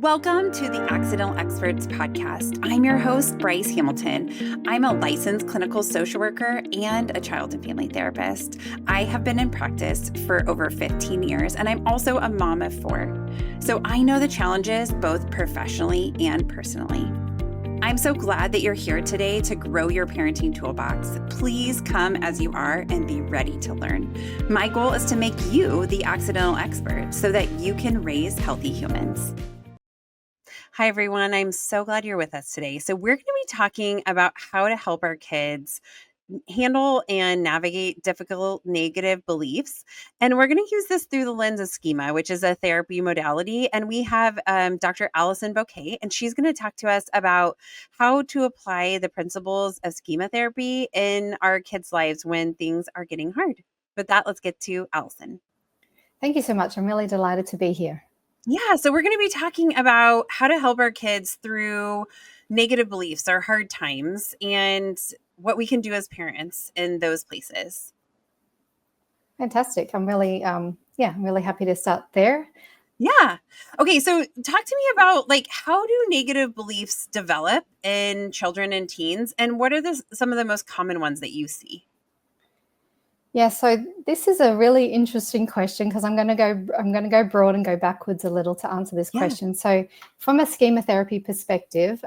Welcome to the Accidental Experts podcast. I'm your host, Bryce Hamilton. I'm a licensed clinical social worker and a child and family therapist. I have been in practice for over 15 years, and I'm also a mom of 4. So I know the challenges both professionally and personally. I'm so glad that you're here today to grow your parenting toolbox. Please come as you are and be ready to learn. My goal is to make you the accidental expert so that you can raise healthy humans. Hi, everyone. I'm so glad you're with us today. So we're going to be talking about how to help our kids handle and navigate difficult negative beliefs. And we're going to use this through the lens of Schema, which is a therapy modality. And we have Dr. Alison Bocquee, and she's going to talk to us about how to apply the principles of Schema therapy in our kids' lives when things are getting hard. With that, let's get to Alison. Thank you so much. I'm really delighted to be here. Yeah, so we're going to be talking about how to help our kids through negative beliefs or hard times and what we can do as parents in those places. Fantastic. I'm really, I'm really happy to start there. Yeah. Okay, so talk to me about how do negative beliefs develop in children and teens, and what are some of the most common ones that you see? Yeah, so this is a really interesting question because I'm going to go broad and go backwards a little to answer this question. So from a schema therapy perspective,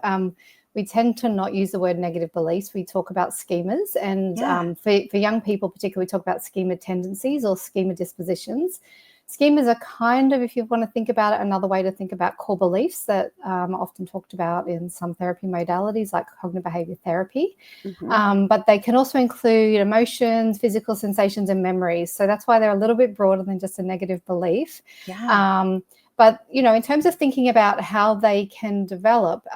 we tend to not use the word negative beliefs. We talk about schemas, and for young people particularly, we talk about schema tendencies or schema dispositions. Schemas are kind of, if you want to think about it, another way to think about core beliefs that are often talked about in some therapy modalities like cognitive behavior therapy. But they can also include emotions, physical sensations, and memories. So that's why they're a little bit broader than just a negative belief. But, in terms of thinking about how they can develop,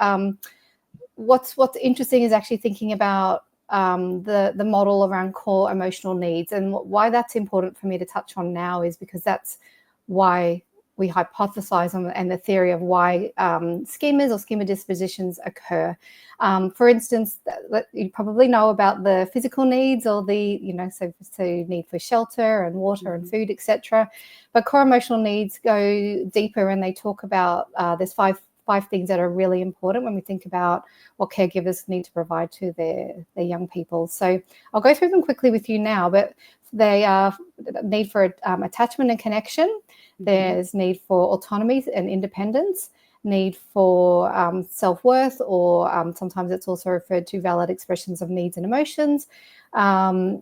what's interesting is actually thinking about the model around core emotional needs. And why that's important for me to touch on now is because that's why we hypothesize on and the theory of why schemas or schema dispositions occur. For instance, you probably know about the physical needs or the, so need for shelter and water and food, etc. But core emotional needs go deeper, and they talk about there's five things that are really important when we think about what caregivers need to provide to their young people. So I'll go through them quickly with you now, but they are need for attachment and connection. There's need for autonomy and independence, need for self-worth, or sometimes it's also referred to valid expressions of needs and emotions,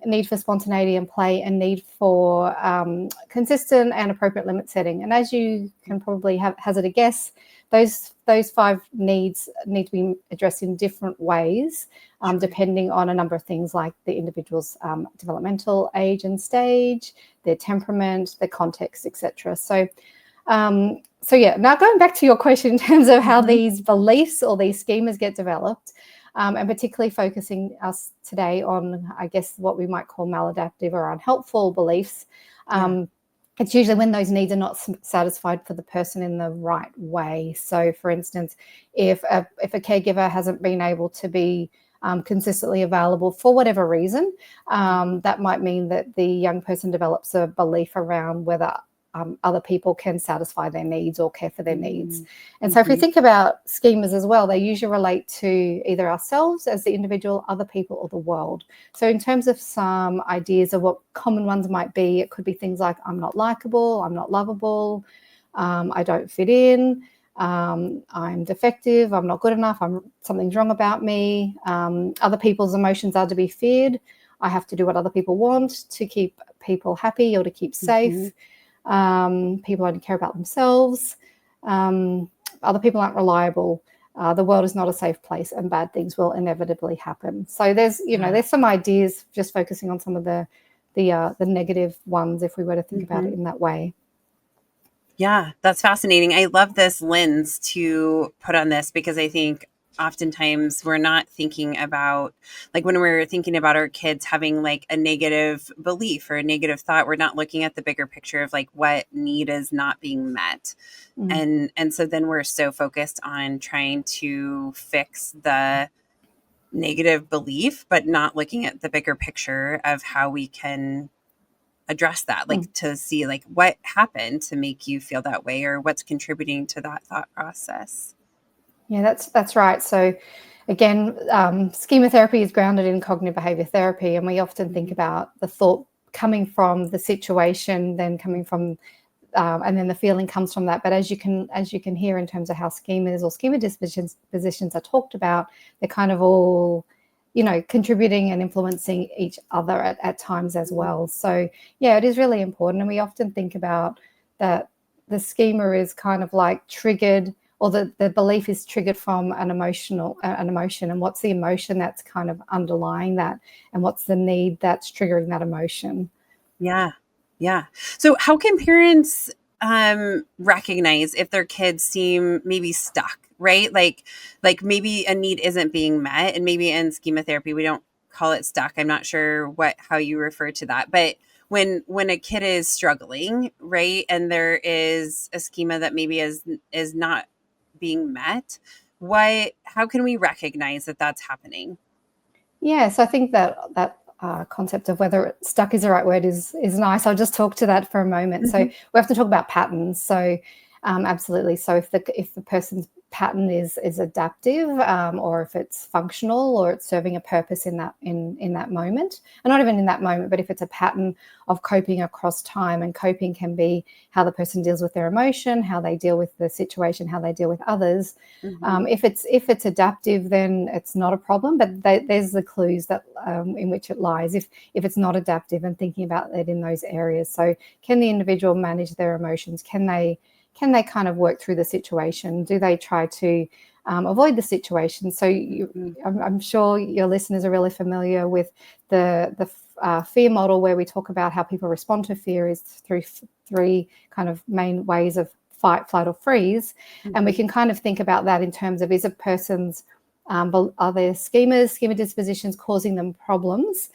need for spontaneity and play, and need for consistent and appropriate limit setting. And as you can probably hazard a guess, those 5 needs need to be addressed in different ways, depending on a number of things like the individual's developmental age and stage, their temperament, their context, etc. So now going back to your question in terms of how these beliefs or these schemas get developed, and particularly focusing us today on, I guess, what we might call maladaptive or unhelpful beliefs. It's usually when those needs are not satisfied for the person in the right way. So, for instance, if a caregiver hasn't been able to be consistently available for whatever reason, that might mean that the young person develops a belief around whether other people can satisfy their needs or care for their needs. And so if we think about schemas as well, they usually relate to either ourselves as the individual, other people, or the world. So in terms of some ideas of what common ones might be, it could be things like I'm not likable, I'm not lovable, I don't fit in, I'm defective, I'm not good enough, something's wrong about me, other people's emotions are to be feared, I have to do what other people want to keep people happy or to keep safe. People only care about themselves. Other people aren't reliable. The world is not a safe place, and bad things will inevitably happen. So there's some ideas, just focusing on some of the negative ones, if we were to think about it in that way. Yeah, that's fascinating. I love this lens to put on this because I think oftentimes we're not thinking about, when we're thinking about our kids having a negative belief or a negative thought, we're not looking at the bigger picture of what need is not being met. And so then we're so focused on trying to fix the negative belief, but not looking at the bigger picture of how we can address that, like to see like what happened to make you feel that way or what's contributing to that thought process. Yeah, that's right. So again, schema therapy is grounded in cognitive behavior therapy, and we often think about the thought coming from the situation, then coming from and then the feeling comes from that. But as you can hear in terms of how schemas or schema dispositions are talked about, they're kind of all, contributing and influencing each other at times as well. So yeah, it is really important. And we often think about that the schema is kind of like triggered, or the belief is triggered from an emotion, and what's the emotion that's kind of underlying that, and what's the need that's triggering that emotion. Yeah. Yeah. So how can parents recognize if their kids seem maybe stuck, right? Like maybe a need isn't being met, and maybe in schema therapy we don't call it stuck. I'm not sure how you refer to that, but when a kid is struggling, right, and there is a schema that maybe is not being met, how can we recognize that that's happening? Yeah, so I think that concept of whether stuck is the right word is nice. I'll just talk to that for a moment. So we have to talk about patterns. So absolutely. So if the person's pattern is adaptive, or if it's functional, or it's serving a purpose in that moment, and not even in that moment, but if it's a pattern of coping across time, and coping can be how the person deals with their emotion, how they deal with the situation, how they deal with others. If it's adaptive, then it's not a problem, but there's the clues that in which it lies. If it's not adaptive, and thinking about it in those areas. So can the individual manage their emotions? Can they kind of work through the situation? Do they try to avoid the situation? So I'm sure your listeners are really familiar with the fear model, where we talk about how people respond to fear is through three kind of main ways of fight, flight, or freeze. And we can kind of think about that in terms of, is a person's are there schema dispositions causing them problems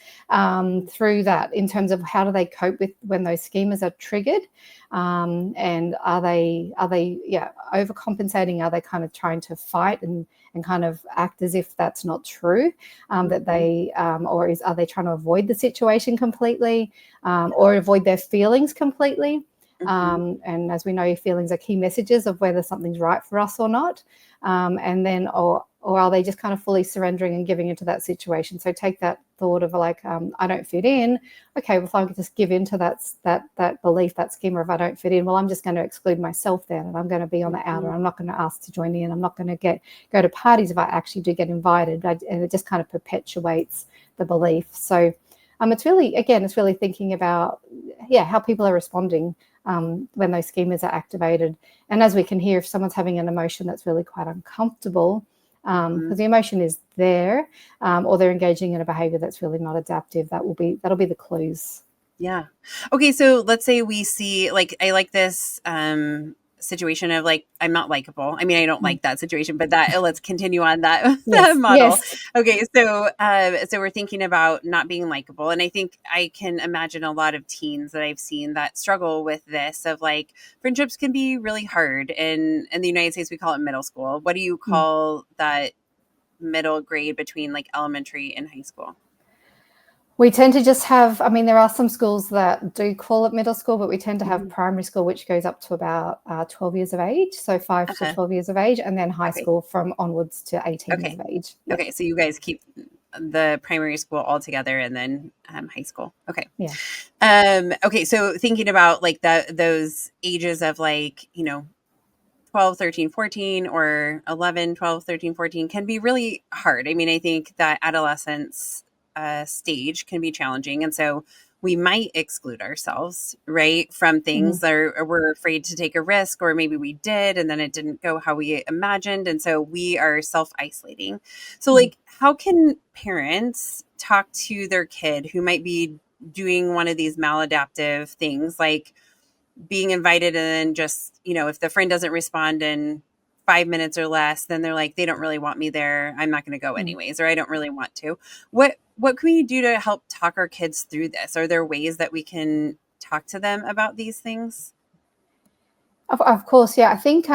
through that, in terms of how do they cope with when those schemas are triggered, and are they overcompensating? Are they kind of trying to fight and kind of act as if that's not true, that they are they trying to avoid the situation completely, or avoid their feelings completely? And as we know, feelings are key messages of whether something's right for us or not. And then, or are they just kind of fully surrendering and giving into that situation? So take that thought of like, I don't fit in. Okay, well, if I could just give into that belief, that schema of I don't fit in, well, I'm just going to exclude myself then, and I'm going to be on the outer. I'm not going to ask to join in. I'm not going to go to parties if I actually do get invited. And it just kind of perpetuates the belief. So it's really thinking about, how people are responding when those schemas are activated. And as we can hear, if someone's having an emotion that's really quite uncomfortable, because the emotion is there, or they're engaging in a behavior that's really not adaptive, that'll be the clues. Yeah. Okay. So let's say we see, like, I like this situation of like, I'm not likable. I mean, I don't like that situation, but let's continue on that, that model. Yes. Okay. So, so we're thinking about not being likable. And I think I can imagine a lot of teens that I've seen that struggle with this, of like, friendships can be really hard. In the United States, we call it middle school. What do you call that middle grade between like elementary and high school? We tend to just have, there are some schools that do call it middle school, but we tend to have primary school, which goes up to about 12 years of age. So 5 to 12 years of age, and then high school from onwards to 18 years of age. Yep. Okay. So you guys keep the primary school all together, and then high school. Okay. Yeah. Okay. So thinking about like those ages of like, 12, 13, 14, or 11, 12, 13, 14 can be really hard. I mean, I think that adolescence stage can be challenging. And so we might exclude ourselves, right, from things that we're afraid to take a risk, or maybe we did, and then it didn't go how we imagined. And so we are self-isolating. So like, how can parents talk to their kid who might be doing one of these maladaptive things, like being invited and then just, if the friend doesn't respond in 5 minutes or less, then they're like, they don't really want me there. I'm not going to go anyways, or I don't really want to. What can we do to help talk our kids through this? Are there ways that we can talk to them about these things? Of course, yeah. I think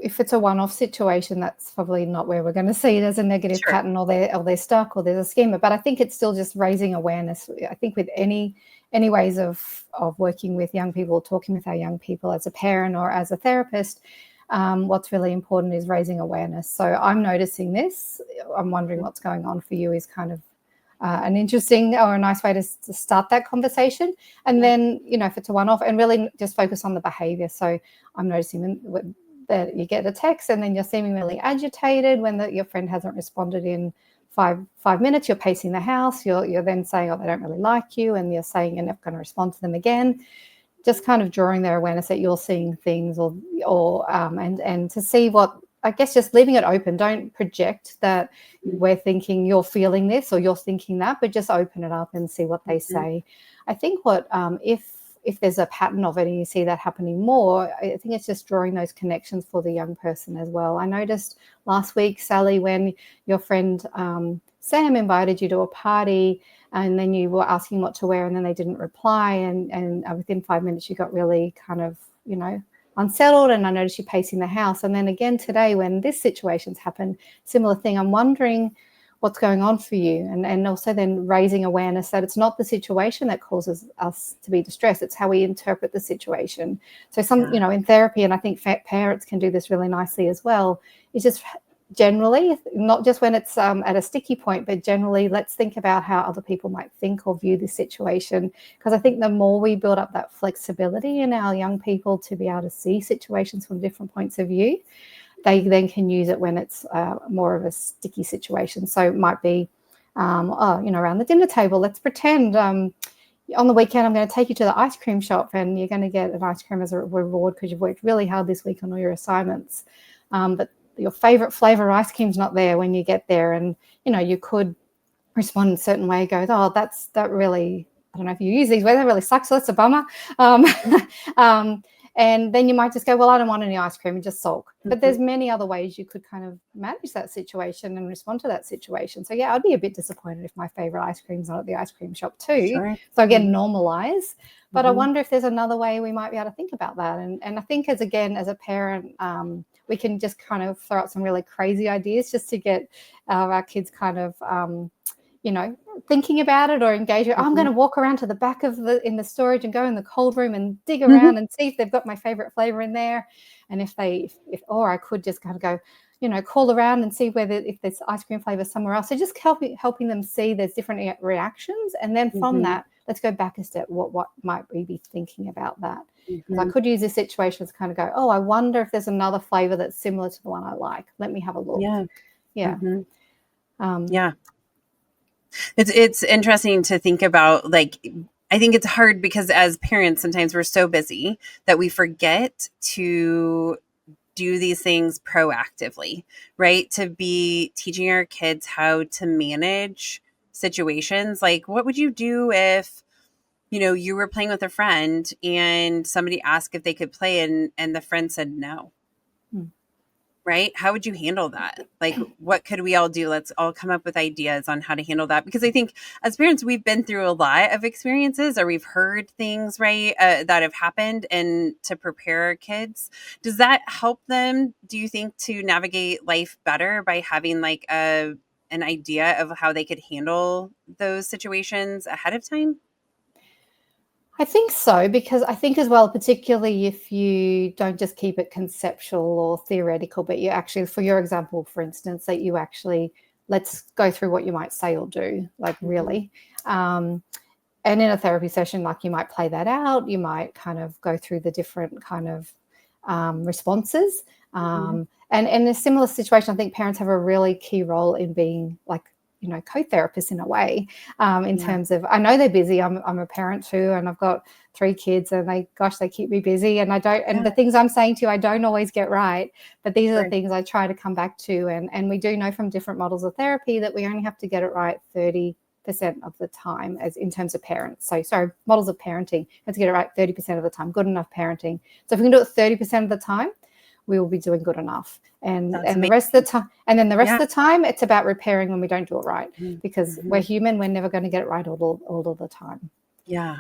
if it's a one-off situation, that's probably not where we're going to see it as a negative pattern, or they're stuck, or there's a schema. But I think it's still just raising awareness. I think with any any ways of working with young people, talking with our young people as a parent or as a therapist, what's really important is raising awareness. So I'm noticing this. I'm wondering what's going on for you is kind of an interesting or a nice way to start that conversation. And then, if it's a one-off, and really just focus on the behavior. So I'm noticing that you get a text and then you're seeming really agitated when your friend hasn't responded in five minutes. You're pacing the house. You're then saying, oh, they don't really like you, and you're saying you're never going to respond to them again. Just kind of drawing their awareness that you're seeing things, and to see what, I guess, just leaving it open. Don't project that we're thinking you're feeling this or you're thinking that, but just open it up and see what they say. I think what if there's a pattern of it and you see that happening more, I think it's just drawing those connections for the young person as well. I noticed last week, Sally, when your friend Sam invited you to a party and then you were asking what to wear and then they didn't reply, and within 5 minutes you got really kind of, unsettled, and I noticed you pacing the house. And then again today when this situation's happened, similar thing. I'm wondering what's going on for you, and also then raising awareness that it's not the situation that causes us to be distressed, it's how we interpret the situation. So in therapy, and I think parents can do this really nicely as well, is just generally, not just when it's at a sticky point, but generally let's think about how other people might think or view this situation, because I think the more we build up that flexibility in our young people to be able to see situations from different points of view, they then can use it when it's more of a sticky situation. So it might be, around the dinner table, let's pretend on the weekend I'm going to take you to the ice cream shop and you're going to get an ice cream as a reward because you've worked really hard this week on all your assignments. But your favorite flavor ice cream's not there when you get there. And, you could respond in a certain way, go, oh, that really, I don't know if you use these, that really sucks. So that's a bummer. And then you might just go, well, I don't want any ice cream, and just sulk. But there's many other ways you could kind of manage that situation and respond to that situation. So yeah, I'd be a bit disappointed if my favorite ice cream's not at the ice cream shop too. Sure. So again, normalize. But I wonder if there's another way we might be able to think about that. And I think as a parent, we can just kind of throw out some really crazy ideas just to get our kids kind of, thinking about it or engage it. I'm going to walk around to the back of in the storage and go in the cold room and dig around and see if they've got my favorite flavor in there. And or I could just kind of go, call around and see if there's ice cream flavor somewhere else. So just helping them see there's different reactions. And then from that, let's go back a step. What might we be thinking about that? Because I could use this situation to kind of go, oh, I wonder if there's another flavor that's similar to the one I like. Let me have a look. Yeah. It's interesting to think about. Like, I think it's hard because as parents, sometimes we're so busy that we forget to do these things proactively, right? To be teaching our kids how to manage situations. Like, what would you do if, you were playing with a friend and somebody asked if they could play and the friend said no? Right? How would you handle that? Like, what could we all do? Let's all come up with ideas on how to handle that. Because I think as parents, we've been through a lot of experiences, or we've heard things, right, that have happened, and to prepare our kids. Does that help them, do you think, to navigate life better by having like an idea of how they could handle those situations ahead of time? I think so, because I think as well, particularly if you don't just keep it conceptual or theoretical, but you actually, for your example, for instance, that you actually, let's go through what you might say or do, like really. And in a therapy session, like you might play that out, you might kind of go through the different kind of responses. And in a similar situation, I think parents have a really key role in being like, co-therapists in a way, in terms of, I know they're busy. I'm a parent too, and I've got 3 kids, and they keep me busy, and and the things I'm saying to you, I don't always get right, but these are the things I try to come back to. And we do know from different models of therapy that we only have to get it right 30% of the time, as in terms of parents. So models of parenting, have to get it right 30% of the time, good enough parenting. So if we can do it 30% of the time, we will be doing good enough. And the rest of the time, and then the rest of the time, it's about repairing when we don't do it right, because we're human. We're never going to get it right all of the time. Yeah.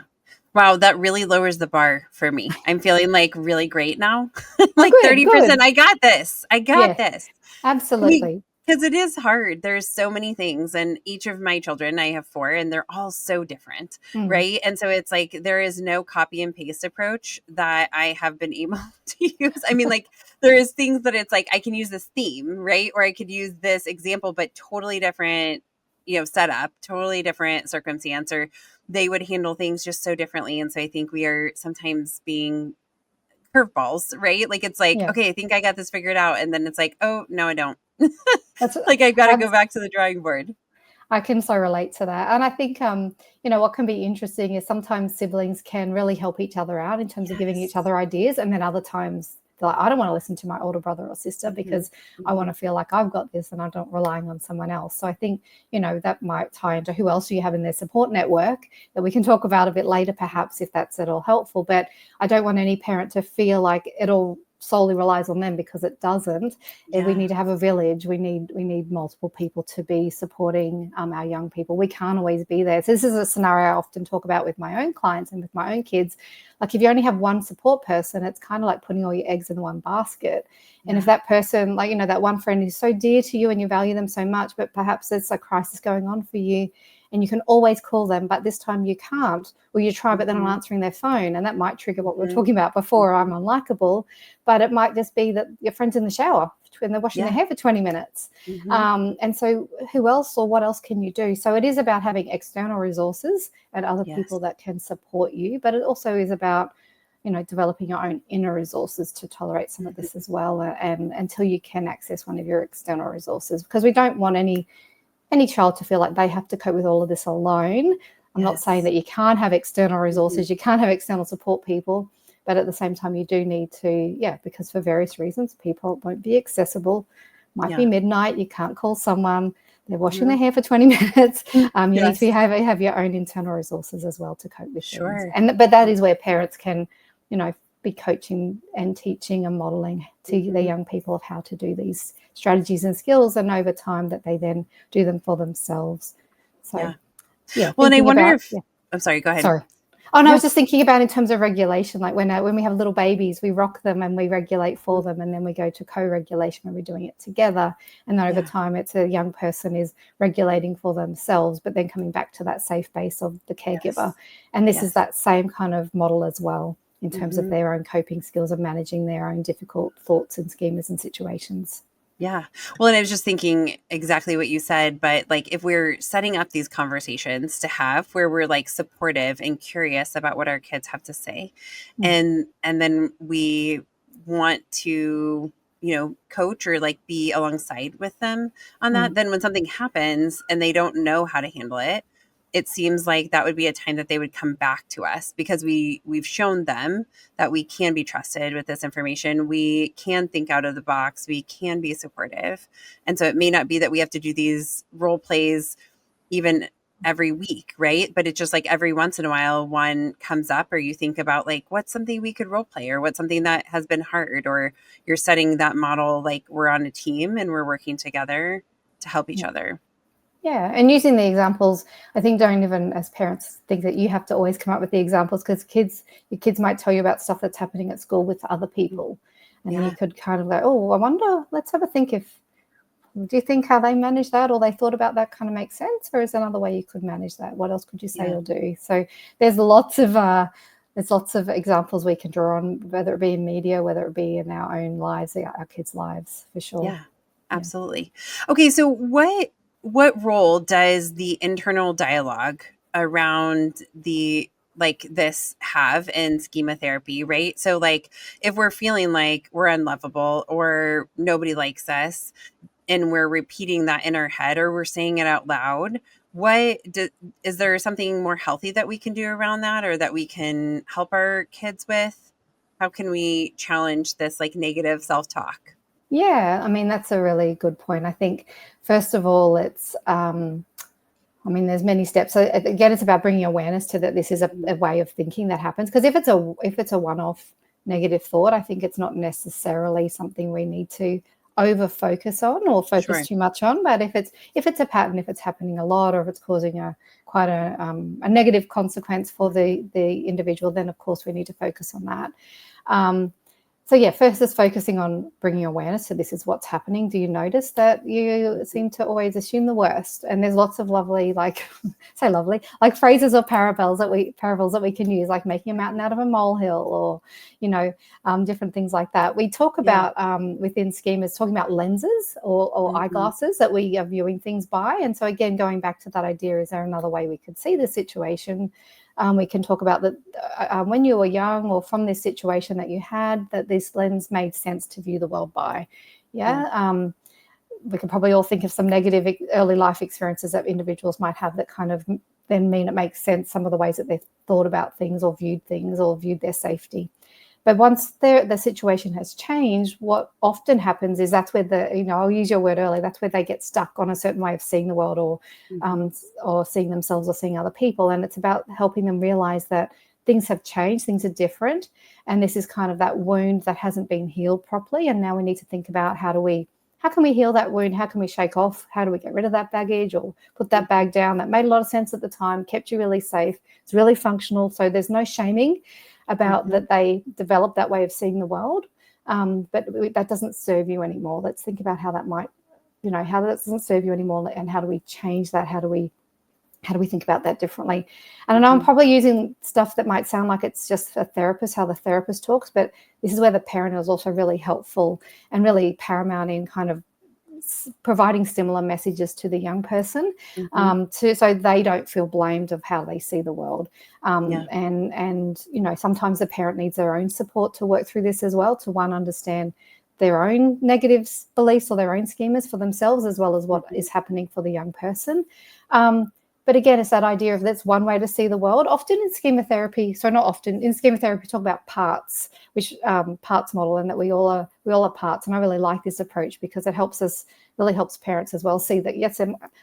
Wow. That really lowers the bar for me. I'm feeling like really great now. Like 30%. Good. I got this. I got this. Absolutely. Because it is hard. There's so many things. And each of my children, I have 4, and they're all so different. Right. And so it's like there is no copy and paste approach that I have been able to use. I mean, like there is things that it's like I can use this theme, right? Or I could use this example, but totally different, setup, totally different circumstance, or they would handle things just so differently. And so I think we are sometimes being curveballs, right? Like it's like, Yeah. okay, I think I got this figured out. And then it's like, oh, no, I don't. That's Like I've got to go back to the drawing board. I can so relate to that. And I think, what can be interesting is sometimes siblings can really help each other out in terms of giving each other ideas. And then other times they're like, I don't want to listen to my older brother or sister because I want to feel like I've got this and I'm not relying on someone else. So I think, that might tie into who else do you have in their support network that we can talk about a bit later, perhaps, if that's at all helpful. But I don't want any parent to feel like it all solely relies on them, because it doesn't. We need to have a village. We need multiple people to be supporting our young people. We can't always be there. So this is a scenario I often talk about with my own clients and with my own kids. Like if you only have one support person, it's kind of like putting all your eggs in one basket. And if that person, like, that one friend is so dear to you and you value them so much, but perhaps there's a crisis going on for you and you can always call them, but this time you can't, or you try, but they're not answering their phone. And that might trigger what we were talking about before, I'm unlikable, but it might just be that your friend's in the shower when they're washing their hair for 20 minutes. And so who else or what else can you do? So it is about having external resources and other people that can support you, but it also is about, developing your own inner resources to tolerate some of this as well, and until you can access one of your external resources, because we don't want any child to feel like they have to cope with all of this alone. I'm not saying that you can't have external resources, you can't have external support people, but at the same time you do need to, because for various reasons people won't be accessible. Might be midnight, you can't call someone, they're washing their hair for 20 minutes. You need to have your own internal resources as well to cope with things. But that is where parents can, be coaching and teaching and modeling to the young people of how to do these strategies and skills, and over time that they then do them for themselves. So well, and I wonder if I'm sorry, go ahead. I was just thinking about in terms of regulation, like when we have little babies, we rock them and we regulate for them, and then we go to co-regulation when we're doing it together, and then over time it's a young person is regulating for themselves, but then coming back to that safe base of the caregiver. And this is that same kind of model as well in terms of their own coping skills of managing their own difficult thoughts and schemas and situations. Yeah. Well, and I was just thinking exactly what you said, but like if we're setting up these conversations to have where we're like supportive and curious about what our kids have to say, and then we want to, coach or like be alongside with them on that, then when something happens and they don't know how to handle it, it seems like that would be a time that they would come back to us, because we've shown them that we can be trusted with this information. We can think out of the box. We can be supportive. And so it may not be that we have to do these role plays even every week, right? But it's just like every once in a while one comes up, or you think about like, what's something we could role play, or what's something that has been hard, or you're setting that model, like we're on a team and we're working together to help each other. Yeah, and using the examples, I think don't even as parents think that you have to always come up with the examples, because your kids might tell you about stuff that's happening at school with other people. And you could kind of go, oh, I wonder, let's have a think do you think how they manage that, or they thought about that kind of makes sense, or is there another way you could manage that? What else could you say or do? So there's lots of examples we can draw on, whether it be in media, whether it be in our own lives, our kids' lives, for sure. Yeah, absolutely. Okay, so what role does the internal dialogue around this have in schema therapy, right? So like if we're feeling like we're unlovable or nobody likes us, and we're repeating that in our head or we're saying it out loud, is there something more healthy that we can do around that, or that we can help our kids with? How can we challenge this like negative self-talk? Yeah, I mean, that's a really good point. I think, first of all, it's, there's many steps. So again, it's about bringing awareness to that this is a way of thinking that happens. Because if it's a one-off negative thought, I think it's not necessarily something we need to over-focus on or focus too much on. But if it's a pattern, if it's happening a lot, or if it's causing quite a negative consequence for the individual, then of course we need to focus on that. So yeah, first is focusing on bringing awareness to this is what's happening. Do you notice that you seem to always assume the worst? And there's lots of lovely, like say lovely, like phrases or parables that we can use, like making a mountain out of a molehill, or different things like that. We talk about within schemas talking about lenses or eyeglasses that we are viewing things by. And so again, going back to that idea, is there another way we could see the situation? We can talk about that when you were young, or from this situation that you had, that this lens made sense to view the world by. We can probably all think of some negative early life experiences that individuals might have that kind of then mean it makes sense, some of the ways that they've thought about things or viewed their safety. But once the situation has changed, what often happens is that's where I'll use your word earlier, that's where they get stuck on a certain way of seeing the world, or seeing themselves or seeing other people. And it's about helping them realize that things have changed, things are different. And this is kind of that wound that hasn't been healed properly. And now we need to think about how can we heal that wound? How can we shake off? How do we get rid of that baggage or put that bag down? That made a lot of sense at the time, kept you really safe. It's really functional. So there's no shaming about that they developed that way of seeing the world. But that doesn't serve you anymore. Let's think about how that might, how that doesn't serve you anymore, and how do we change that? How do we think about that differently? And I know I'm probably using stuff that might sound like it's just a therapist, how the therapist talks, but this is where the parent is also really helpful and really paramount in kind of providing similar messages to the young person, so they don't feel blamed of how they see the world. And sometimes the parent needs their own support to work through this as well, to understand their own negative beliefs or their own schemas for themselves, as well as what is happening for the young person. But again, it's that idea of that's one way to see the world. Often in schema therapy, in schema therapy, we talk about parts, which parts model, and that we all are parts. And I really like this approach because it really helps parents as well see that, yes,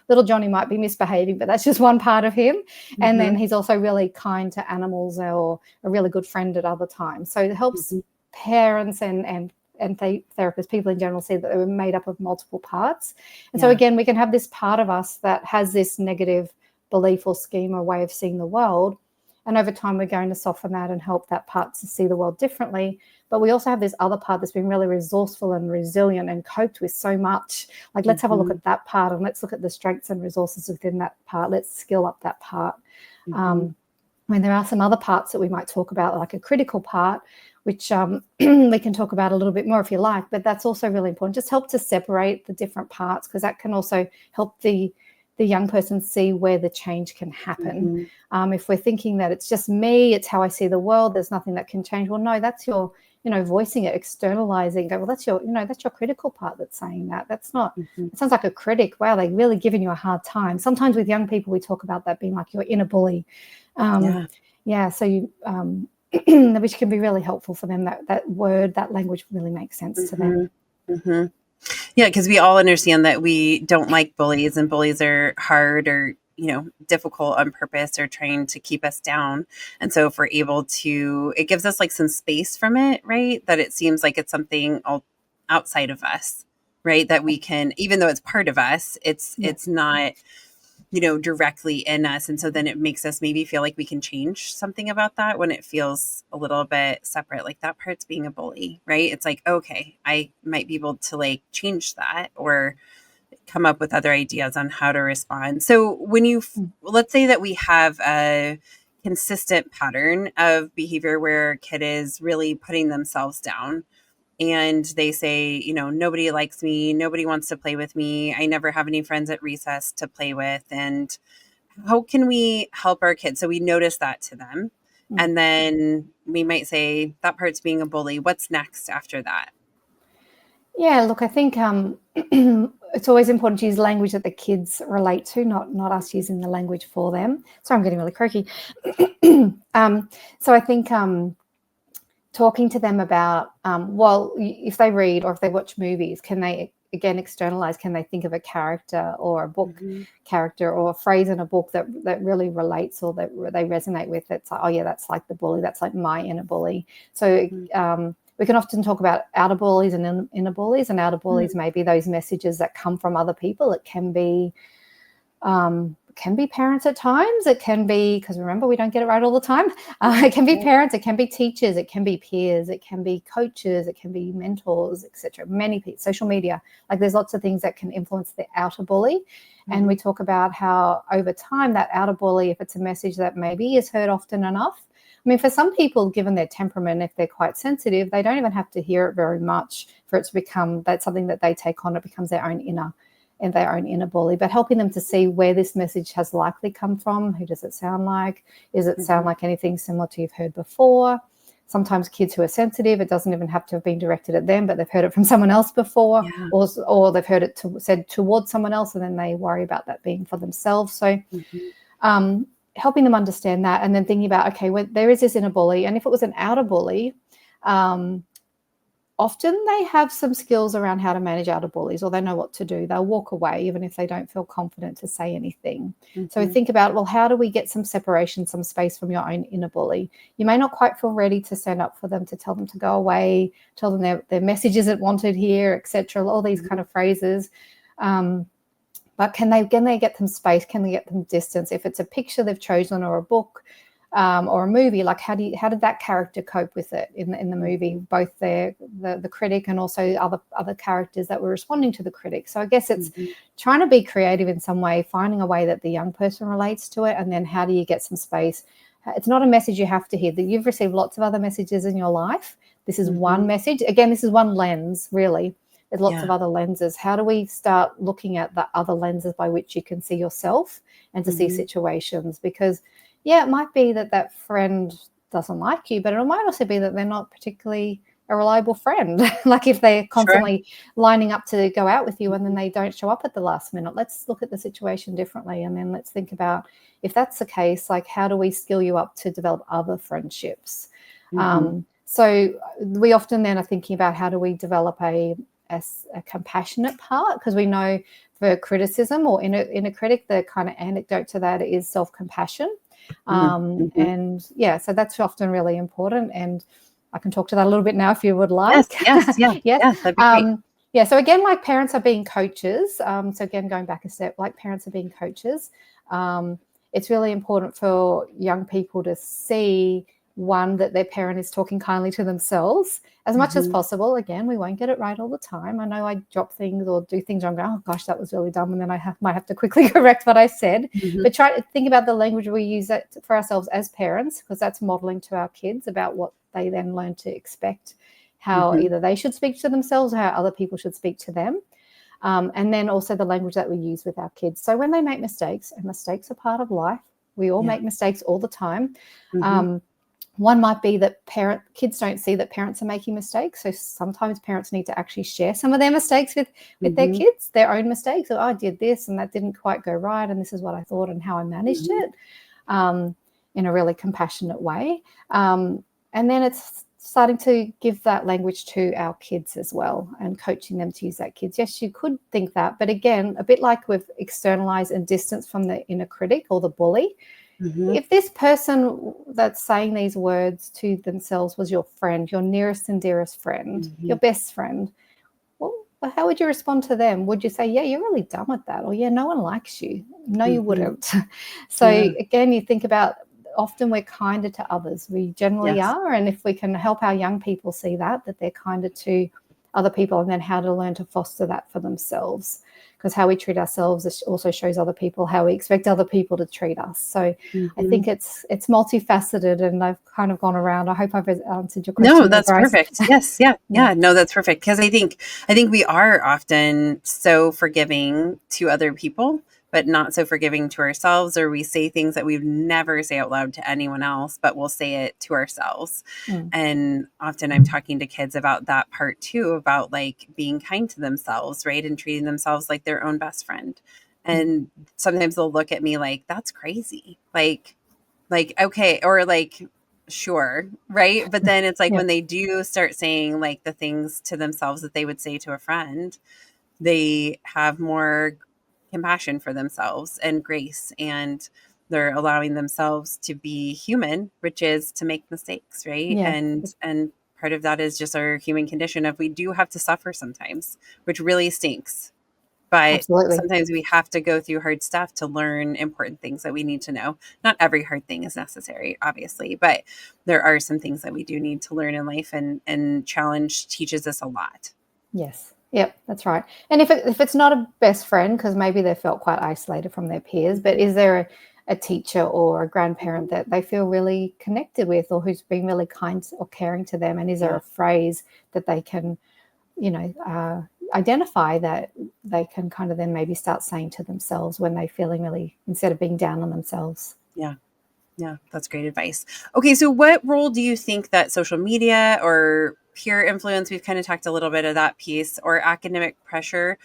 little Johnny might be misbehaving, but that's just one part of him. And then he's also really kind to animals, or a really good friend at other times. So it helps parents and therapists, people in general, see that they were made up of multiple parts. And so again, we can have this part of us that has this negative belief or scheme or way of seeing the world, and over time we're going to soften that and help that part to see the world differently. But we also have this other part that's been really resourceful and resilient and coped with so much. Like, let's have a look at that part, and let's look at the strengths and resources within that part. Let's skill up that part. When there are some other parts that we might talk about, like a critical part, which we can talk about a little bit more if you like, but that's also really important. Just help to separate the different parts, because that can also help the young person see where the change can happen. If we're thinking that it's just me, it's how I see the world, there's nothing that can change. Well, no, that's your, voicing it, externalizing. Go, well, that's your critical part that's saying that. That's not, it sounds like a critic. Wow, they're really giving you a hard time. Sometimes with young people, we talk about that being like your inner bully. So you, which can be really helpful for them. That word, that language really makes sense to them. Yeah, because we all understand that we don't like bullies, and bullies are hard or, difficult on purpose, or trying to keep us down. And so if we're able to, it gives us like some space from it, right? That it seems like it's something outside of us, right? That we can, even though it's part of us, it's not, directly in us. And so then it makes us maybe feel like we can change something about that when it feels a little bit separate, like that part's being a bully, right? It's like, okay, I might be able to like change that, or come up with other ideas on how to respond. So when let's say that we have a consistent pattern of behavior where a kid is really putting themselves down, and they say, nobody likes me, nobody wants to play with me, I never have any friends at recess to play with. And how can we help our kids? So we notice that to them. And then we might say, that part's being a bully. What's next after that? Yeah, look, I think it's always important to use language that the kids relate to, not us using the language for them. Sorry, I'm getting really croaky. So I think talking to them about, if they read or if they watch movies, can they, again, externalize? Can they think of a character or a book character or a phrase in a book that really relates, or that they resonate with? It's like, oh yeah, that's like the bully. That's like my inner bully. So we can often talk about outer bullies and inner bullies, and outer bullies may be those messages that come from other people. It can be can be parents at times. It can be, because remember, we don't get it right all the time. It can be parents, it can be teachers, it can be peers, it can be coaches, it can be mentors, etc. Many people, social media, like there's lots of things that can influence the outer bully. And we talk about how over time that outer bully, if it's a message that maybe is heard often enough, I mean, for some people, given their temperament, if they're quite sensitive, they don't even have to hear it very much for it to become that's something that they take on. It becomes their own inner bully. But helping them to see where this message has likely come from. Who does it sound like? Does it sound like anything similar to you've heard before? Sometimes kids who are sensitive, it doesn't even have to have been directed at them, but they've heard it from someone else before, or they've heard it said towards someone else, and then they worry about that being for themselves. So helping them understand that, and then thinking about, okay, well, there is this inner bully, and if it was an outer bully, often they have some skills around how to manage outer bullies, or they know what to do. They'll walk away even if they don't feel confident to say anything. So we think about, well, how do we get some separation, some space from your own inner bully? You may not quite feel ready to stand up for them, to tell them to go away, tell them their message isn't wanted here, etc. All these kind of phrases. But can they get them space? Can they get them distance? If it's a picture they've chosen, or a book, or a movie, like how did that character cope with it in the movie? Both the critic and also other characters that were responding to the critic. So I guess it's trying to be creative in some way, finding a way that the young person relates to it, and then how do you get some space? It's not a message you have to hear. That you've received lots of other messages in your life. This is one message. Again, this is one lens, really. There's lots of other lenses. How do we start looking at the other lenses by which you can see yourself and to see situations? Because, it might be that friend doesn't like you, but it might also be that they're not particularly a reliable friend. Like if they're constantly lining up to go out with you and then they don't show up at the last minute. Let's look at the situation differently, and then let's think about, if that's the case, like how do we skill you up to develop other friendships? So we often then are thinking about, how do we develop a compassionate part, because we know for criticism or inner critic, the kind of antidote to that is self-compassion. And so that's often really important, and I can talk to that a little bit now if you would like. Yes, that'd be great. So again, like parents are being coaches, so again, going back a step, like parents are being coaches, it's really important for young people to see, one, that their parent is talking kindly to themselves as much as possible. Again, we won't get it right all the time. I know I drop things or do things wrong. Oh gosh, that was really dumb, and then I might have to quickly correct what I said. But try to think about the language we use for ourselves as parents, because that's modeling to our kids about what they then learn to expect, how either they should speak to themselves or how other people should speak to them. And then also the language that we use with our kids. So when they make mistakes, and mistakes are part of life, we all make mistakes all the time. One might be that kids don't see that parents are making mistakes. So sometimes parents need to actually share some of their mistakes with their kids, their own mistakes. So I did this and that didn't quite go right, and this is what I thought and how I managed it, in a really compassionate way. And then it's starting to give that language to our kids as well, and coaching them to use that kids. Yes, you could think that, but again, a bit like we've externalized and distanced from the inner critic or the bully. If this person that's saying these words to themselves was your friend, your nearest and dearest friend, your best friend, well, how would you respond to them? Would you say, yeah, you're really dumb at that? Or, yeah, no one likes you? No, you wouldn't. So again, you think about, often we're kinder to others. We generally are. And if we can help our young people see that they're kinder to other people, and then how to learn to foster that for themselves. Because how we treat ourselves also shows other people how we expect other people to treat us. So I think it's multifaceted, and I've kind of gone around. I hope I've answered your question. No, that's perfect. Yes. Yeah. No, that's perfect. Because I think we are often so forgiving to other people, but not so forgiving to ourselves, or we say things that we would never say out loud to anyone else, but we'll say it to ourselves. And often I'm talking to kids about that part too, about like being kind to themselves, right? And treating themselves like their own best friend. And sometimes they'll look at me like, that's crazy. Like, okay. Or like, sure. Right. But then it's like when they do start saying like the things to themselves that they would say to a friend, they have more compassion for themselves and grace, and they're allowing themselves to be human, which is to make mistakes, right? And part of that is just our human condition of we do have to suffer sometimes, which really stinks. But Absolutely. sometimes we have to go through hard stuff to learn important things that we need to know. Not every hard thing is necessary, obviously, but there are some things that we do need to learn in life, and challenge teaches us a lot. Yes. Yep, that's right. And if it's not a best friend, because maybe they felt quite isolated from their peers, but is there a teacher or a grandparent that they feel really connected with, or who's been really kind or caring to them? And is there a phrase that they can, identify that they can kind of then maybe start saying to themselves when they're feeling really, instead of being down on themselves? Yeah, that's great advice. Okay, so what role do you think that social media or peer influence, we've kind of talked a little bit of that piece, or academic pressure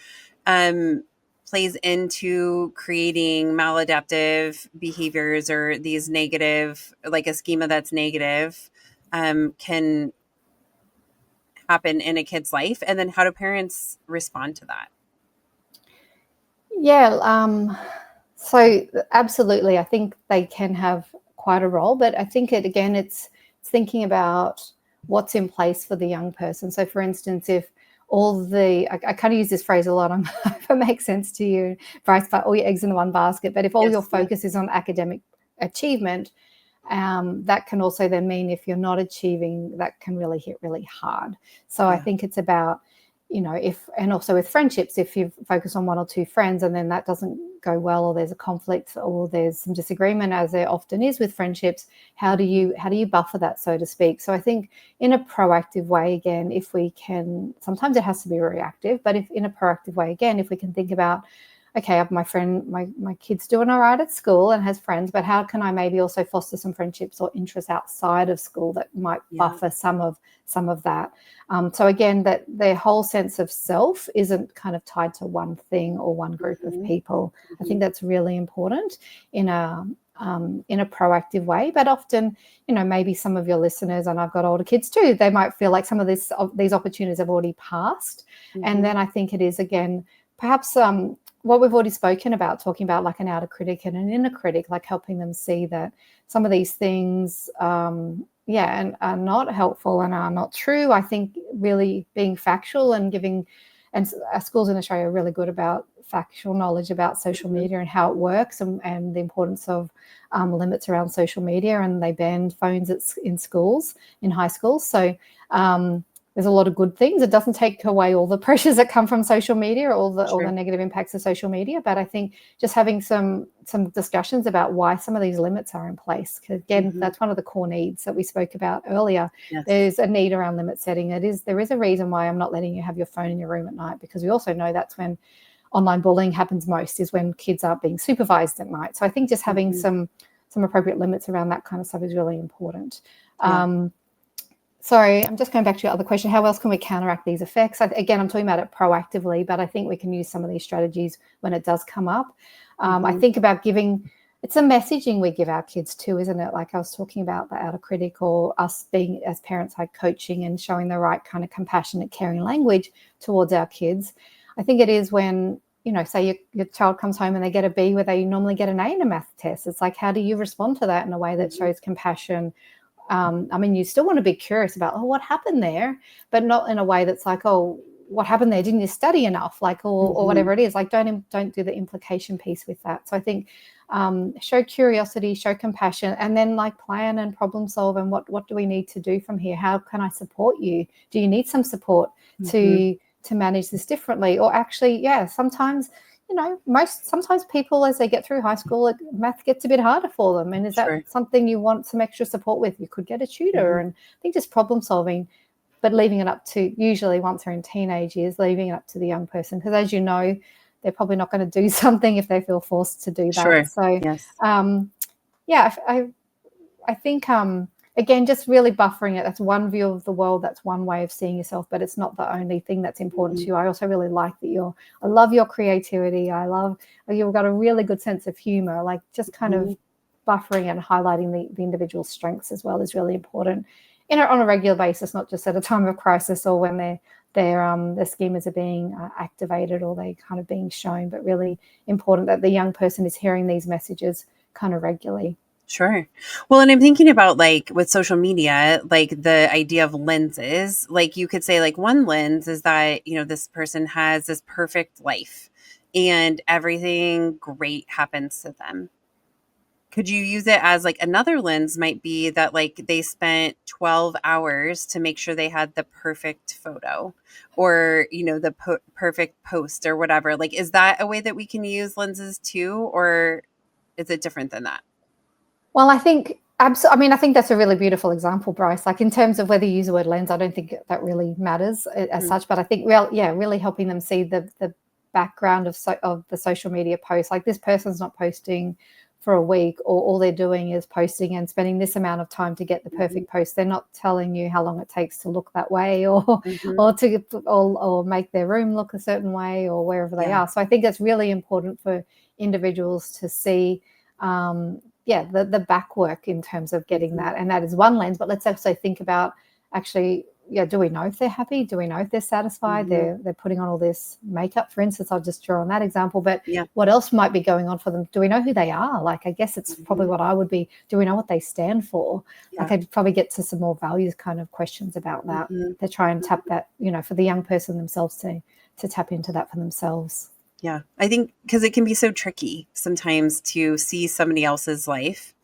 plays into creating maladaptive behaviors, or these negative, like a schema that's negative, can happen in a kid's life? And then how do parents respond to that? Yeah, so absolutely, I think they can have quite a role, but I think it's thinking about what's in place for the young person. So, for instance, if I kind of use this phrase a lot, if it makes sense to you, Bryce, but all your eggs in one basket. But if all your focus is on academic achievement, that can also then mean if you're not achieving, that can really hit really hard. So I think it's about, and also with friendships, if you focus on one or two friends and then that doesn't go well, or there's a conflict or there's some disagreement, as there often is with friendships, how do you buffer that, so to speak? So I think in a proactive way, again, if we can, sometimes it has to be reactive, but if in a proactive way, again, if we can think about, okay, my friend, my kid's doing all right at school and has friends, but how can I maybe also foster some friendships or interests outside of school that might buffer some of that? So again, that their whole sense of self isn't kind of tied to one thing or one group of people. I think that's really important in a proactive way. But often, maybe some of your listeners, and I've got older kids too, they might feel like some of these opportunities have already passed. And then I think it is, again, perhaps what we've already spoken about, talking about like an outer critic and an inner critic, like helping them see that some of these things, and are not helpful and are not true. I think really being factual and giving, and our schools in Australia are really good about factual knowledge about social media and how it works, and the importance of limits around social media, and they banned phones in schools, in high schools. So there's a lot of good things. It doesn't take away all the pressures that come from social media, or all the negative impacts of social media. But I think just having some discussions about why some of these limits are in place. Because again, that's one of the core needs that we spoke about earlier. There's a need around limit setting. There is a reason why I'm not letting you have your phone in your room at night, because we also know that's when online bullying happens most, is when kids are being supervised at night. So I think just having some appropriate limits around that kind of stuff is really important. Sorry, I'm just going back to your other question. How else can we counteract these effects? Again, I'm talking about it proactively, but I think we can use some of these strategies when it does come up. I think about it's a messaging we give our kids too, isn't it? Like I was talking about the outer critic, or us being, as parents, like coaching and showing the right kind of compassionate, caring language towards our kids. I think it is when, say your child comes home and they get a B where they normally get an A in a math test. It's like, how do you respond to that in a way that shows compassion? You still want to be curious about, what happened there, but not in a way that's like, what happened there? Didn't you study enough? Like, or whatever it is. Like, don't do the implication piece with that. So I think show curiosity, show compassion, and then like plan and problem solve. And what do we need to do from here? How can I support you? Do you need some support to manage this differently? Or actually, sometimes, sometimes people, as they get through high school, math gets a bit harder for them. And is that something you want some extra support with? You could get a tutor. And I think just problem solving, but leaving it up to, usually once they're in teenage years, leaving it up to the young person. Because as you know, they're probably not going to do something if they feel forced to do that. So, I think, again, just really buffering it. That's one view of the world. That's one way of seeing yourself, but it's not the only thing that's important to you. I also really like that I love your creativity. I love, you've got a really good sense of humor, like just kind of buffering and highlighting the individual's strengths as well is really important on a regular basis, not just at a time of crisis or when their schemas are being activated or they kind of being shown, but really important that the young person is hearing these messages kind of regularly. Sure. Well, and I'm thinking about like with social media, like the idea of lenses, like you could say like one lens is that, this person has this perfect life and everything great happens to them. Could you use it as like another lens might be that like they spent 12 hours to make sure they had the perfect photo or, the perfect post or whatever. Like, is that a way that we can use lenses too? Or is it different than that? Well, I think I think that's a really beautiful example, Bryce. Like in terms of whether you use the word lens, I don't think that really matters as such. But I think, well, yeah, really helping them see the background of the social media post. Like this person's not posting for a week, or all they're doing is posting and spending this amount of time to get the perfect post. They're not telling you how long it takes to look that way, or or make their room look a certain way, or wherever they are. So I think it's really important for individuals to see. The back work in terms of getting that. And that is one lens, but let's also think about actually, do we know if they're happy? Do we know if they're satisfied? They're putting on all this makeup, for instance. I'll just draw on that example, but what else might be going on for them? Do we know who they are? Like, I guess it's probably what I would be. Do we know what they stand for? Like, I'd probably get to some more values kind of questions about that to try and tap that, for the young person themselves to tap into that for themselves. Yeah, I think because it can be so tricky sometimes to see somebody else's life,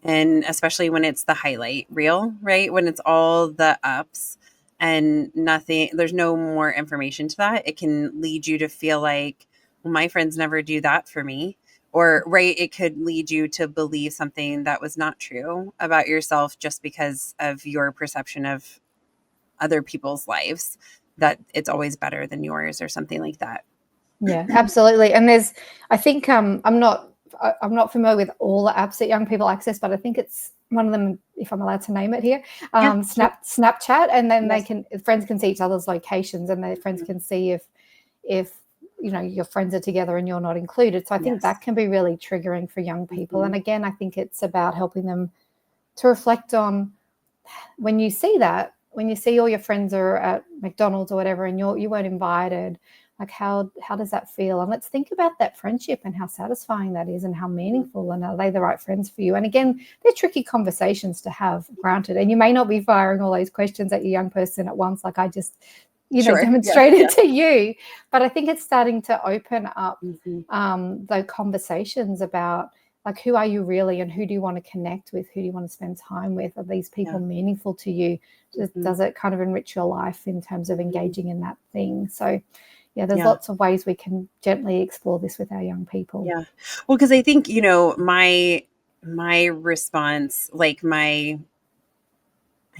and especially when it's the highlight reel, right? When it's all the ups and nothing, there's no more information to that. It can lead you to feel like, well, my friends never do that for me. Or, right, it could lead you to believe something that was not true about yourself just because of your perception of other people's lives, that it's always better than yours or something like that. Yeah, absolutely. And I think I'm not familiar with all the apps that young people access, but I think it's one of them, if I'm allowed to name it here, Snapchat, and then friends can see each other's locations, and their friends can see if your friends are together and you're not included. So I think that can be really triggering for young people. And again, I think it's about helping them to reflect on when you see all your friends are at McDonald's or whatever, and you weren't invited. Like how does that feel? And let's think about that friendship and how satisfying that is and how meaningful, and are they the right friends for you? And again, they're tricky conversations to have, granted. And you may not be firing all those questions at your young person at once, like I just demonstrated to you. But I think it's starting to open up those conversations about like, who are you really, and who do you want to connect with? Who do you want to spend time with? Are these people meaningful to you? Does it kind of enrich your life in terms of engaging in that thing? So there's lots of ways we can gently explore this with our young people. Yeah. Well, because I think, my response, like I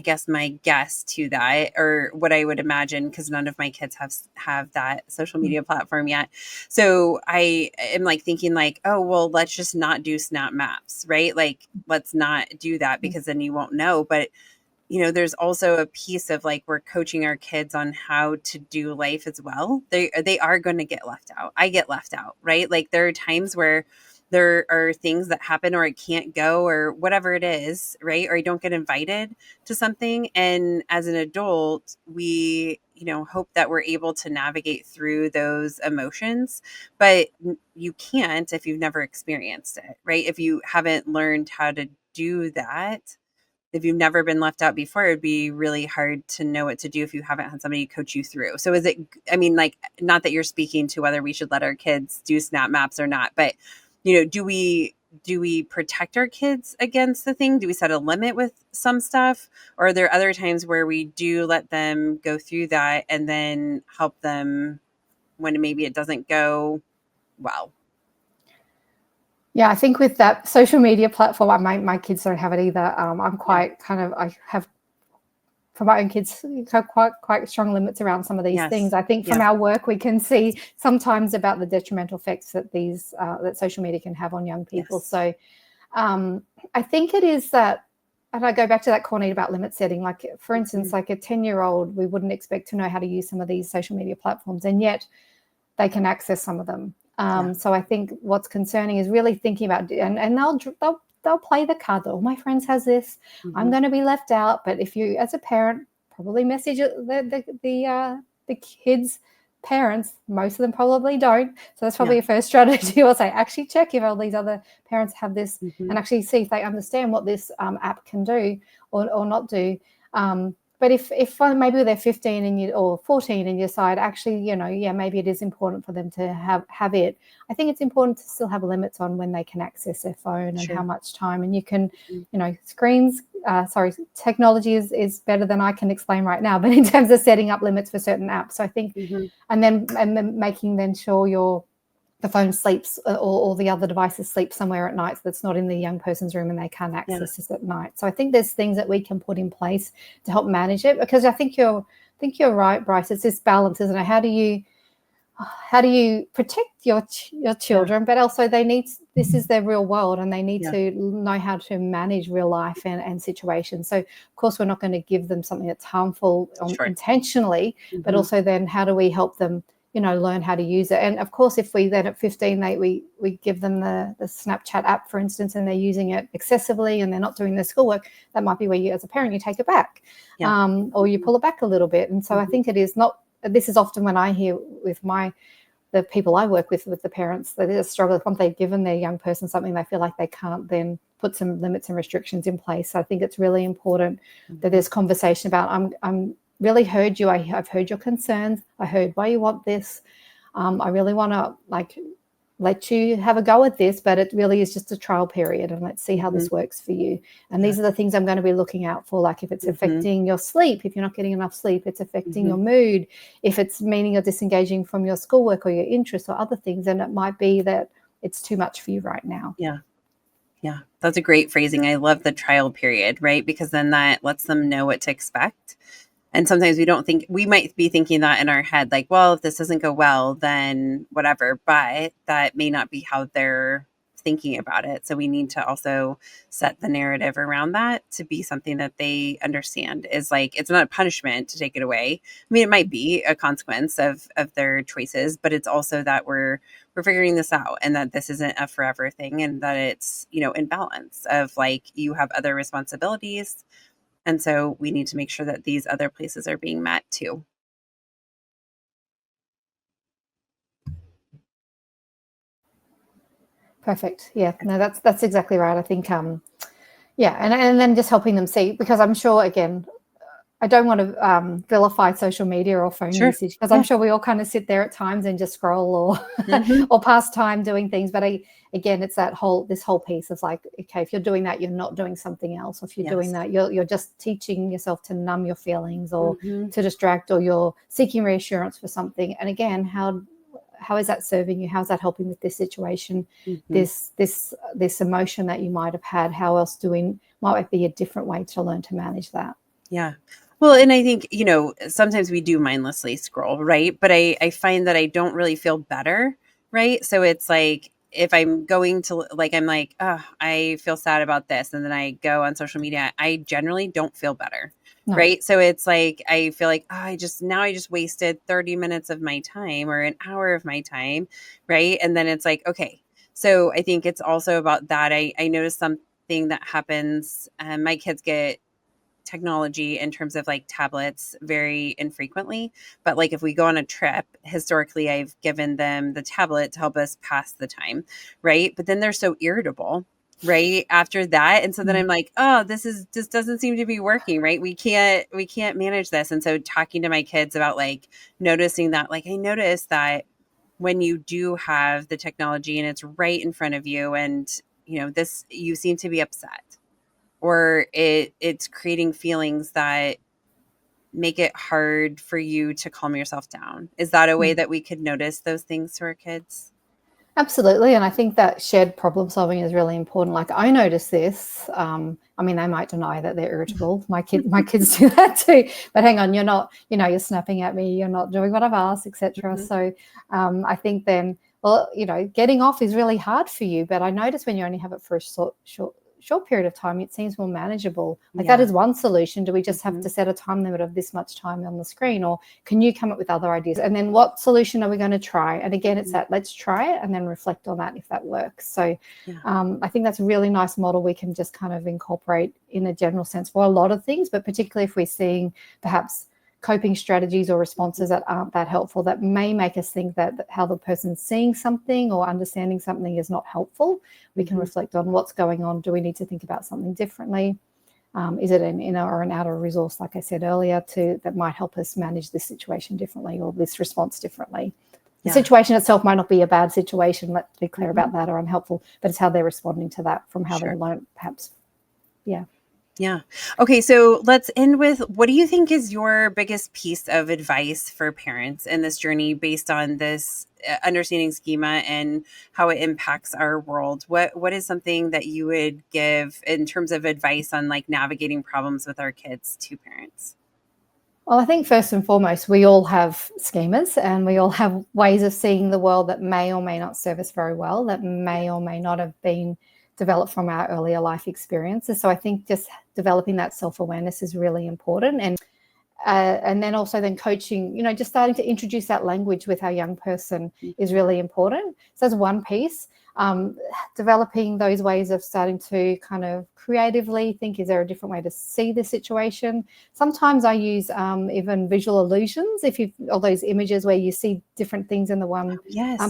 guess my guess to that, or what I would imagine, because none of my kids have that social media platform yet. So I am like thinking like, oh, well, let's just not do snap maps, right? Like, let's not do that because then you won't know. But there's also a piece of like, we're coaching our kids on how to do life as well. They are going to get left out. I get left out, right? Like there are times where there are things that happen, or I can't go, or whatever it is, right? Or I don't get invited to something. And as an adult, we, hope that we're able to navigate through those emotions, but you can't if you've never experienced it, right? If you haven't learned how to do that, if you've never been left out before, it'd be really hard to know what to do if you haven't had somebody coach you through. So is it, like, not that you're speaking to whether we should let our kids do snap maps or not, but, do we protect our kids against the thing? Do we set a limit with some stuff? Or are there other times where we do let them go through that and then help them when maybe it doesn't go well? Yeah, I think with that social media platform, my kids don't have it either. I'm quite I have, for my own kids, quite strong limits around some of these things. I think from our work, we can see sometimes about the detrimental effects that that social media can have on young people. So I think it is that, and I go back to that Cornette about limit setting. Like, for instance, like a 10-year-old, we wouldn't expect to know how to use some of these social media platforms, and yet they can access some of them. So I think what's concerning is really thinking about, and they'll play the card that all my friends has this, I'm going to be left out. But if you, as a parent, probably message the kids parents, most of them probably don't. So that's probably a first strategy. Or say, actually check if all these other parents have this and actually see if they understand what this app can do or not do. But if maybe they're 15 and or 14 and you decide actually, maybe it is important for them to have it. I think it's important to still have limits on when they can access their phone and how much time. And you can, technology is better than I can explain right now, but in terms of setting up limits for certain apps. So I think, and then making sure the phone sleeps or the other devices sleep somewhere at night so that's not in the young person's room and they can't access it at night. So I think there's things that we can put in place to help manage it, because I think you're right, Bryce. It's this balance, isn't it? How do you protect your children, but also this is their real world and they need to know how to manage real life and situations. So of course we're not going to give them something that's harmful intentionally, but also then how do we help them learn how to use it? And of course, if we then at 15, we give them the Snapchat app, for instance, and they're using it excessively and they're not doing their schoolwork, that might be where you, as a parent, you take it back, or you pull it back a little bit. And so I think it is not. This is often when I hear with the people I work with the parents, that there's a struggle once they've given their young person something, they feel like they can't then put some limits and restrictions in place. So I think it's really important that there's conversation about I'm really heard you. I've heard your concerns. I heard why you want this. I really want to let you have a go at this, but it really is just a trial period and let's see how this works for you. And these are the things I'm going to be looking out for. Like if it's affecting your sleep, if you're not getting enough sleep, it's affecting your mood. If it's meaning you're disengaging from your schoolwork or your interests or other things, then it might be that it's too much for you right now. Yeah, that's a great phrasing. I love the trial period, right? Because then that lets them know what to expect. And sometimes we might be thinking that in our head, like, well, if this doesn't go well, then whatever, but that may not be how they're thinking about it. So we need to also set the narrative around that to be something that they understand is like, it's not a punishment to take it away. I mean, it might be a consequence of their choices, but it's also that we're figuring this out and that this isn't a forever thing and that it's, in balance of like, you have other responsibilities. And so we need to make sure that these other places are being met too. Perfect. Yeah, no, that's exactly right. I think, and then just helping them see, because I'm sure, again, I don't want to vilify social media or phone usage, because I'm sure we all kind of sit there at times and just scroll or or pass time doing things. But again, it's this whole piece of like, okay, if you're doing that, you're not doing something else. Or if you're doing that, you're just teaching yourself to numb your feelings or to distract, or you're seeking reassurance for something. And again, how is that serving you? How's that helping with this situation? This emotion that you might have had, how else might be a different way to learn to manage that? Yeah. Well, and I think, sometimes we do mindlessly scroll, right? But I find that I don't really feel better, right? So it's like, if I'm going to, like, I'm like, oh, I feel sad about this. And then I go on social media, I generally don't feel better, right? So it's like, I feel like, I just wasted 30 minutes of my time or an hour of my time, right? And then it's like, okay. So I think it's also about that. I noticed something that happens. My kids get technology in terms of like tablets very infrequently, but like if we go on a trip, historically I've given them the tablet to help us pass the time, right? But then they're so irritable right after that, and so then I'm like, oh, this doesn't seem to be working, right? We can't manage this. And so talking to my kids about like noticing that, like, I noticed that when you do have the technology and it's right in front of you and this, you seem to be upset, or it's creating feelings that make it hard for you to calm yourself down. Is that a way that we could notice those things to our kids? Absolutely. And I think that shared problem solving is really important. Like, I notice this. I mean, they might deny that they're irritable. My kids do that too. But hang on, you're not, you're snapping at me. You're not doing what I've asked, etc. So I think then, well, getting off is really hard for you. But I notice when you only have it for a short period of time, it seems more manageable. Like that is one solution. Do we just have to set a time limit of this much time on the screen, or can you come up with other ideas? And then what solution are we going to try? And again, it's that let's try it and then reflect on that if that works. So I think that's a really nice model we can just kind of incorporate in a general sense for a lot of things, but particularly if we're seeing perhaps coping strategies or responses that aren't that helpful, that may make us think that how the person's seeing something or understanding something is not helpful. We can reflect on what's going on. Do we need to think about something differently? Is it an inner or an outer resource, like I said earlier, that might help us manage this situation differently or this response differently? The situation itself might not be a bad situation, let's be clear about that, or unhelpful, but it's how they're responding to that from how they learned, perhaps. Yeah. Okay. So let's end with, what do you think is your biggest piece of advice for parents in this journey based on this understanding schema and how it impacts our world? What is something that you would give in terms of advice on like navigating problems with our kids to parents? Well, I think first and foremost, we all have schemas and we all have ways of seeing the world that may or may not serve us very well, that may or may not have been developed from our earlier life experiences. So I think just developing that self-awareness is really important. And then also then coaching, just starting to introduce that language with our young person is really important. So that's one piece. Developing those ways of starting to kind of creatively think, is there a different way to see the situation? Sometimes I use even visual illusions, or those images where you see different things in the one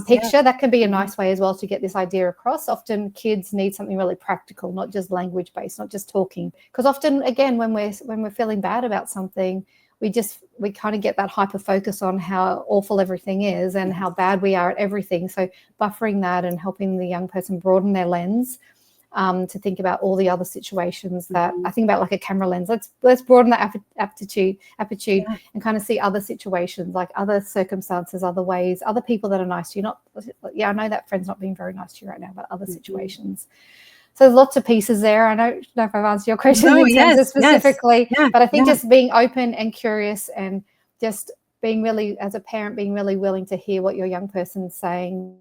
picture. That can be a nice way as well to get this idea across. Often kids need something really practical, not just language based, not just talking, because often, again, when we're feeling bad about something, we kind of get that hyper focus on how awful everything is and how bad we are at everything. So buffering that and helping the young person broaden their lens to think about all the other situations that I think about, like a camera lens. Let's broaden that aperture and kind of see other situations, like other circumstances, other ways, other people that are nice to you. I know that friend's not being very nice to you right now, but other situations. So there's lots of pieces there. I don't know if I've answered your question terms of specifically, but I think just being open and curious and just being really, as a parent, being really willing to hear what your young person's saying,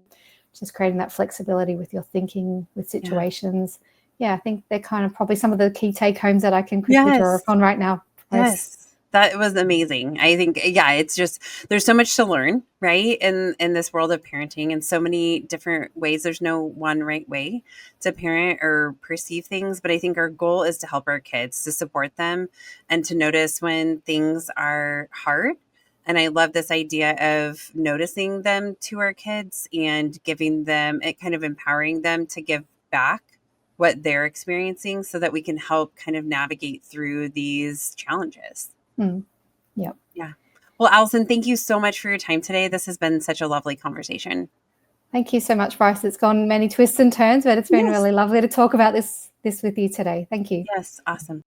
just creating that flexibility with your thinking with situations. I think they're kind of probably some of the key take homes that I can quickly draw upon right now. Yes. That was amazing. I think, it's just, there's so much to learn, right? In this world of parenting, in so many different ways. There's no one right way to parent or perceive things, but I think our goal is to help our kids, to support them and to notice when things are hard. And I love this idea of noticing them to our kids and giving them, it kind of empowering them to give back what they're experiencing so that we can help kind of navigate through these challenges. Yeah. Well, Alison, thank you so much for your time today. This has been such a lovely conversation. Thank you so much, Bryce. It's gone many twists and turns, but it's been really lovely to talk about this with you today. Thank you. Yes. Awesome.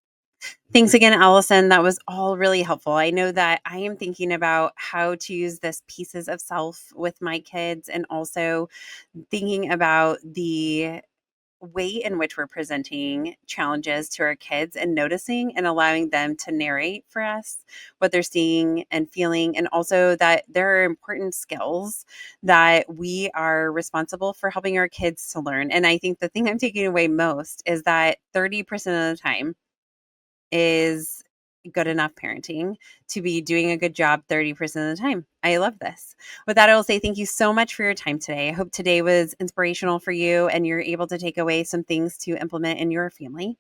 Thanks again, Alison. That was all really helpful. I know that I am thinking about how to use this pieces of self with my kids, and also thinking about the way in which we're presenting challenges to our kids and noticing and allowing them to narrate for us what they're seeing and feeling. And also that there are important skills that we are responsible for helping our kids to learn. And I think the thing I'm taking away most is that 30% of the time is good enough parenting to be doing a good job 30% of the time. I love this. With that, I will say thank you so much for your time today. I hope today was inspirational for you and you're able to take away some things to implement in your family.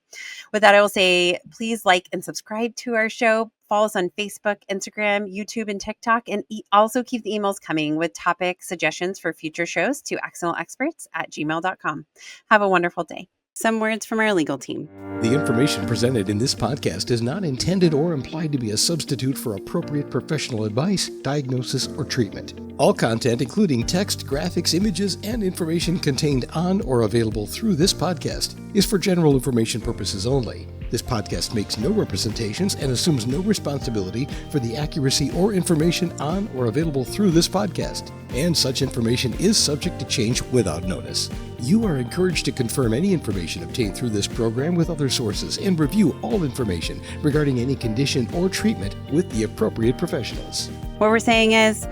With that, I will say please like and subscribe to our show. Follow us on Facebook, Instagram, YouTube, and TikTok. And also keep the emails coming with topic suggestions for future shows to accidentalexperts@gmail.com. Have a wonderful day. Some words from our legal team. The information presented in this podcast is not intended or implied to be a substitute for appropriate professional advice, diagnosis, or treatment. All content, including text, graphics, images, and information contained on or available through this podcast, is for general information purposes only. This podcast makes no representations and assumes no responsibility for the accuracy or information on or available through this podcast, and such information is subject to change without notice. You are encouraged to confirm any information obtained through this program with other sources and review all information regarding any condition or treatment with the appropriate professionals. What we're saying is,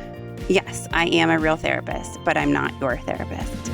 yes, I am a real therapist, but I'm not your therapist.